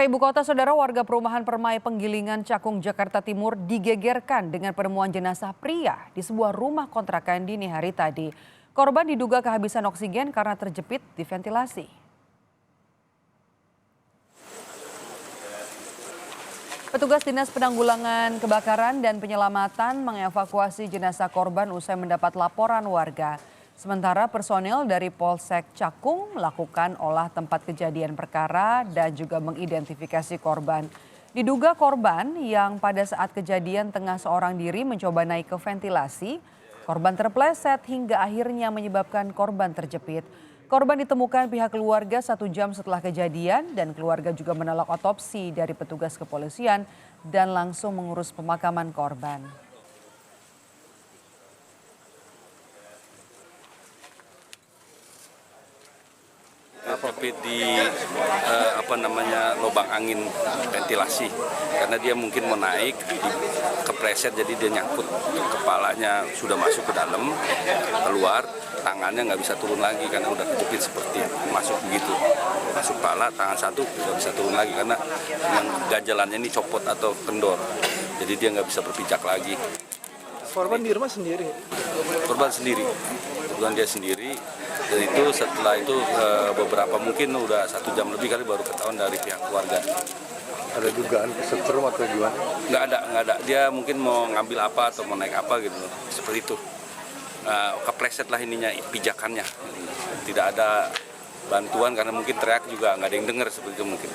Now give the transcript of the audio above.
Ibu kota, saudara, warga perumahan Permai Penggilingan, Cakung, Jakarta Timur digegerkan dengan penemuan jenazah pria di sebuah rumah kontrakan dini hari tadi. Korban diduga kehabisan oksigen karena terjepit di ventilasi. Petugas Dinas Penanggulangan Kebakaran dan Penyelamatan mengevakuasi jenazah korban usai mendapat laporan warga. Sementara personil dari Polsek Cakung melakukan olah tempat kejadian perkara dan juga mengidentifikasi korban. Diduga korban yang pada saat kejadian tengah seorang diri mencoba naik ke ventilasi, korban terpleset hingga akhirnya menyebabkan korban terjepit. Korban ditemukan pihak keluarga 1 jam setelah kejadian dan keluarga juga menolak otopsi dari petugas kepolisian dan langsung mengurus pemakaman korban. Terjepit di lubang angin ventilasi karena dia mungkin mau naik kepleset, jadi dia nyangkut, kepalanya sudah masuk ke dalam, keluar tangannya nggak bisa turun lagi karena udah kejepit seperti masuk begitu, masuk pala tangan satu nggak bisa turun lagi karena yang ganjalannya ini copot atau kendor, jadi dia nggak bisa berpijak lagi. Korban di rumah sendiri? Korban sendiri, kebetulan dia sendiri, dan itu setelah itu beberapa mungkin udah 1 jam lebih kali baru ketahuan dari pihak keluarga. Ada dugaan kesetrum atau gimana? Nggak ada. Dia mungkin mau ngambil apa atau mau naik apa gitu, seperti itu. Kepleset lah ininya, pijakannya. Tidak ada bantuan karena mungkin teriak juga nggak ada yang dengar seperti itu mungkin.